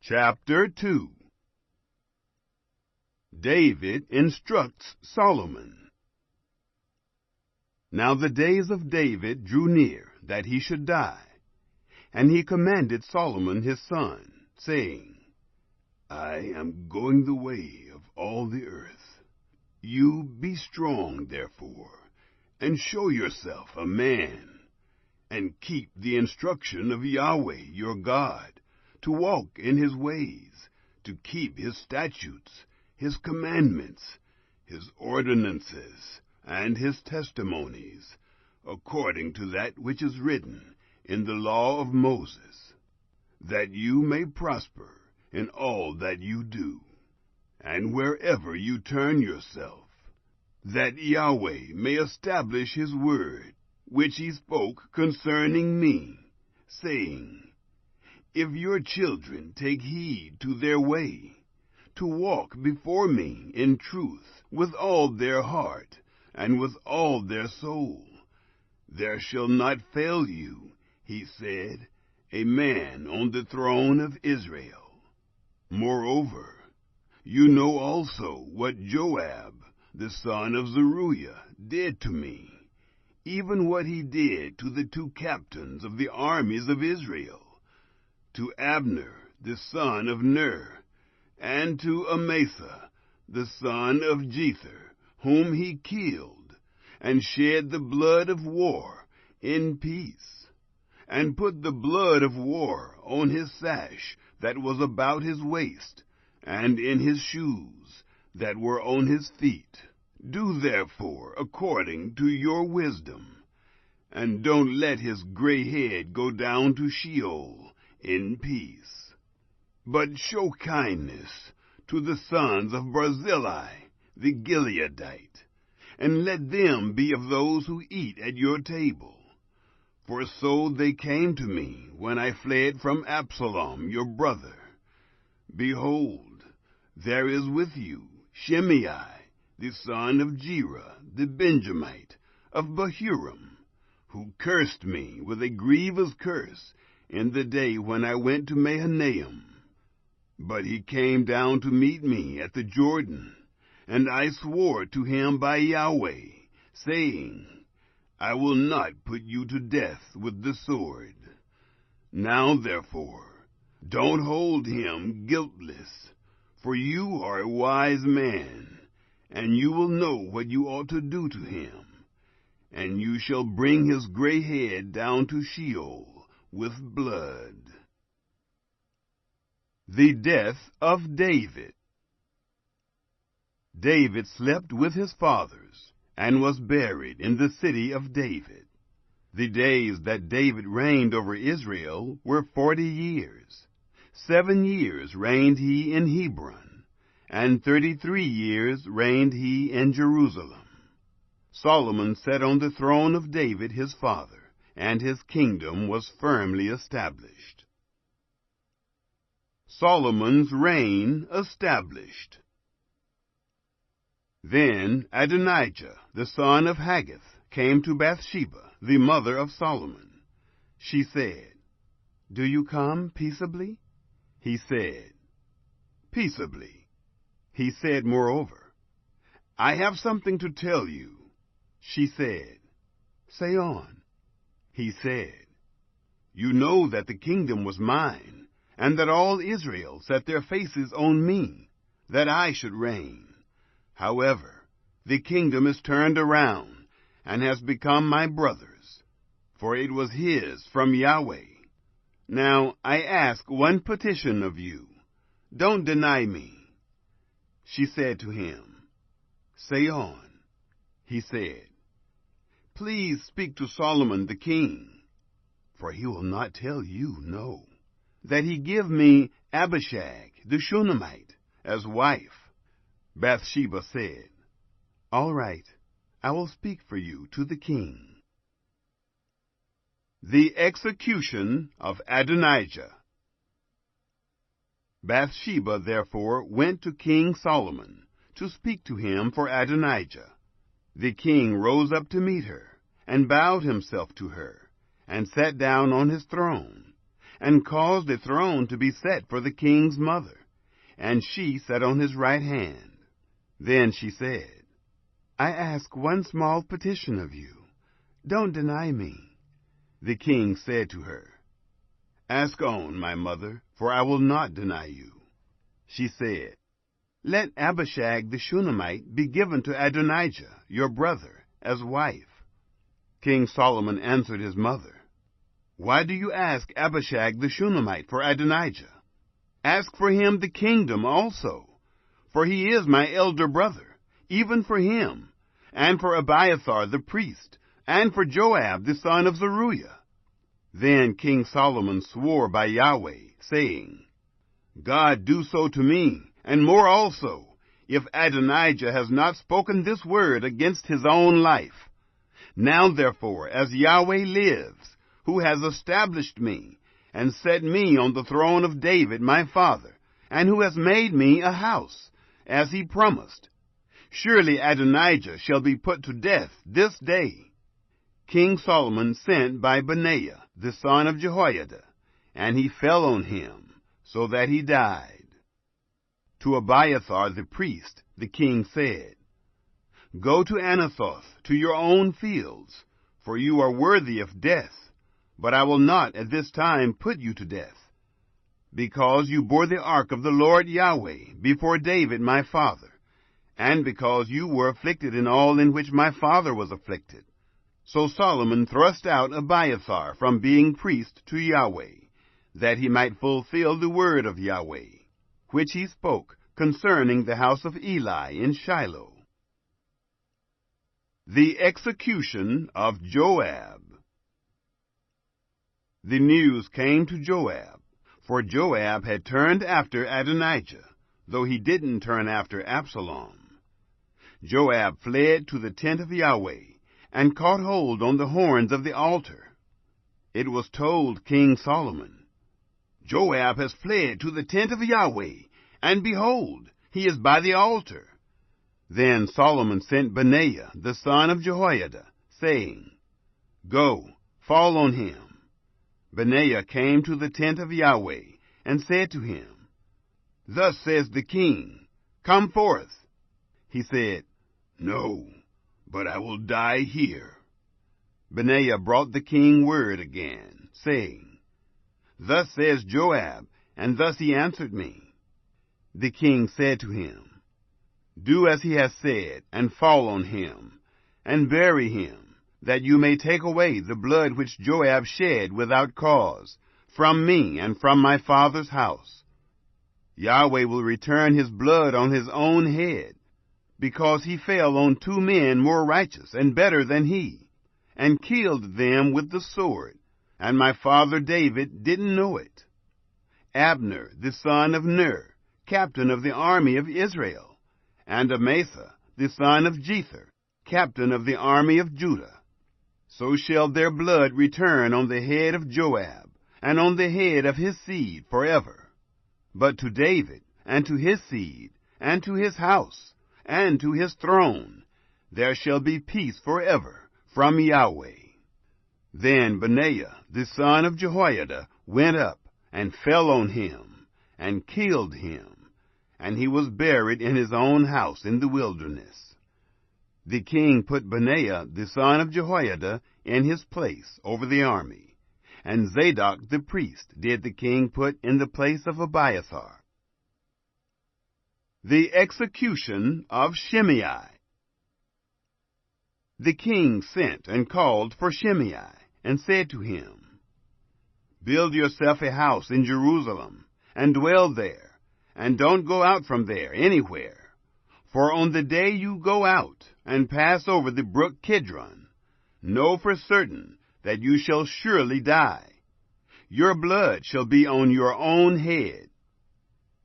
Chapter 2. David instructs Solomon. Now the days of David drew near that he should die, and he commanded Solomon his son, saying, I am going the way of all the earth. You be strong, therefore, and show yourself a man, and keep the instruction of Yahweh your God, to walk in his ways, to keep his statutes, his commandments, his ordinances, and his testimonies, according to that which is written in the law of Moses, that you may prosper in all that you do, and wherever you turn yourself, that Yahweh may establish his word, which he spoke concerning me, saying, If your children take heed to their way, to walk before me in truth with all their heart and with all their soul, there shall not fail you, he said, a man on the throne of Israel. Moreover, you know also what Joab, the son of Zeruiah, did to me, even what he did to the two captains of the armies of Israel, to Abner, the son of Ner, and to Amasa, the son of Jether, whom he killed, and shed the blood of war in peace, and put the blood of war on his sash that was about his waist, and in his shoes that were on his feet. Do therefore according to your wisdom, and don't let his gray head go down to Sheol in peace. But show kindness to the sons of Barzillai the Gileadite, and let them be of those who eat at your table. For so they came to me when I fled from Absalom your brother. Behold, there is with you Schemey, the son of Gera, the Benjamite, of Bahurim, who cursed me with a grievous curse in the day when I went to Mahanaim. But he came down to meet me at the Jordan, and I swore to him by Yahweh, saying, I will not put you to death with the sword. Now, therefore, don't hold him guiltless, for you are a wise man, and you will know what you ought to do to him, and you shall bring his gray head down to Sheol with blood. The death of David. David slept with his fathers, and was buried in the city of David. The days that David reigned over Israel were 40 years. 7 years reigned he in Hebron, and 33 years reigned he in Jerusalem. Solomon sat on the throne of David his father, and his kingdom was firmly established. Solomon's reign established. Then Adonijah, the son of Haggith, came to Bathsheba, the mother of Solomon. She said, Do you come peaceably? He said, Peaceably. He said, moreover, I have something to tell you. She said, Say on. He said, You know that the kingdom was mine, and that all Israel set their faces on me, that I should reign. However, the kingdom is turned around, and has become my brother's, for it was his from Yahweh. Now I ask one petition of you. Don't deny me. She said to him, Say on. He said, Please speak to Solomon the king, for he will not tell you no, that he give me Abishag the Shunammite as wife. Bathsheba said, All right, I will speak for you to the king. The execution of Adonijah. Bathsheba therefore went to King Solomon to speak to him for Adonijah. The king rose up to meet her, and bowed himself to her, and sat down on his throne. and caused a throne to be set for the king's mother, and she sat on his right hand. Then she said, I ask one small petition of you. Don't deny me. The king said to her, Ask on, my mother, for I will not deny you. She said, Let Abishag the Shunammite be given to Adonijah, your brother, as wife. King Solomon answered his mother, Why do you ask Abishag the Shunammite for Adonijah? Ask for him the kingdom also, for he is my elder brother, even for him, and for Abiathar the priest, and for Joab the son of Zeruiah. Then King Solomon swore by Yahweh, saying, God do so to me, and more also, if Adonijah has not spoken this word against his own life. Now therefore, as Yahweh lives, who has established me, and set me on the throne of David my father, and who has made me a house, as he promised, surely Adonijah shall be put to death this day. King Solomon sent by Benaiah, the son of Jehoiada, and he fell on him, so that he died. To Abiathar the priest the king said, Go to Anathoth, to your own fields, for you are worthy of death, but I will not at this time put you to death, because you bore the ark of the Lord Yahweh before David my father, and because you were afflicted in all in which my father was afflicted. So Solomon thrust out Abiathar from being priest to Yahweh, that he might fulfill the word of Yahweh, which he spoke concerning the house of Eli in Shiloh. The execution of Joab. The news came to Joab, for Joab had turned after Adonijah, though he didn't turn after Absalom. Joab fled to the tent of Yahweh, and caught hold on the horns of the altar. It was told King Solomon, Joab has fled to the tent of Yahweh, and behold, he is by the altar. Then Solomon sent Benaiah, the son of Jehoiada, saying, Go, fall on him. Benaiah came to the tent of Yahweh, and said to him, Thus says the king, Come forth. He said, No, but I will die here. Benaiah brought the king word again, saying, Thus says Joab, and thus he answered me. The king said to him, Do as he has said, and fall on him, and bury him, that you may take away the blood which Joab shed without cause, from me and from my father's house. Yahweh will return his blood on his own head, because he fell on 2 men more righteous and better than he, and killed them with the sword, and my father David didn't know it. Abner, the son of Ner, captain of the army of Israel, and Amasa, the son of Jether, captain of the army of Judah. So shall their blood return on the head of Joab, and on the head of his seed forever. But to David, and to his seed, and to his house, and to his throne, there shall be peace forever from Yahweh. Then Benaiah, the son of Jehoiada, went up, and fell on him, and killed him, and he was buried in his own house in the wilderness. The king put Benaiah, the son of Jehoiada, in his place over the army, and Zadok the priest did the king put in the place of Abiathar. The execution of Schemey. The king sent and called for Schemey, and said to him, Build yourself a house in Jerusalem, and dwell there, and don't go out from there anywhere. For on the day you go out, and pass over the brook Kidron, know for certain that you shall surely die. Your blood shall be on your own head.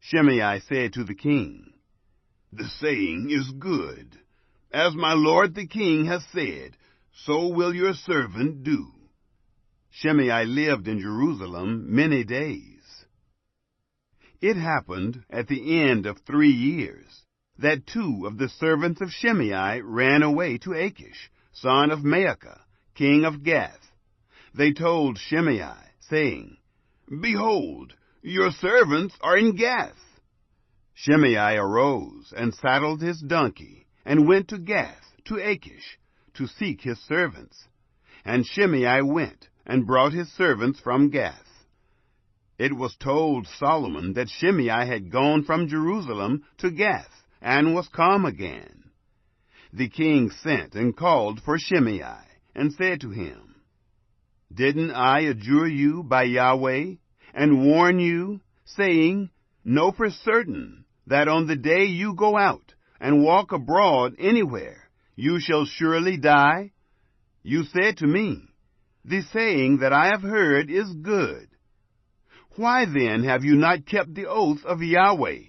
Schemey said to the king, The saying is good. As my lord the king has said, so will your servant do. Schemey lived in Jerusalem many days. It happened at the end of 3 years that 2 of the servants of Schemey ran away to Achish, son of Maacah, king of Gath. They told Schemey, saying, Behold, your servants are in Gath. Schemey arose and saddled his donkey, and went to Gath, to Achish, to seek his servants. And Schemey went, and brought his servants from Gath. It was told Solomon that Schemey had gone from Jerusalem to Gath, and was come again. The king sent and called for Schemey, and said to him, Didn't I adjure you by Yahweh, and warn you, saying, Know for certain that on the day you go out and walk abroad anywhere, you shall surely die? You said to me, The saying that I have heard is good. Why then have you not kept the oath of Yahweh,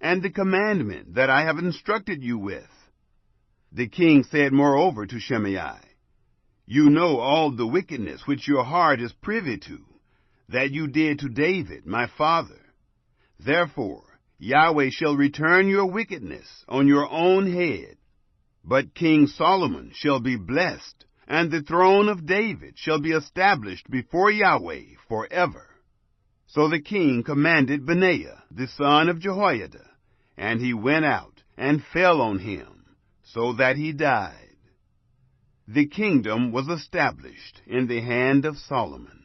and the commandment that I have instructed you with? The king said moreover to Schemey, You know all the wickedness which your heart is privy to, that you did to David my father. Therefore Yahweh shall return your wickedness on your own head. But King Solomon shall be blessed, and the throne of David shall be established before Yahweh forever. So the king commanded Benaiah the son of Jehoiada, and he went out and fell on him, so that he died. The kingdom was established in the hand of Solomon.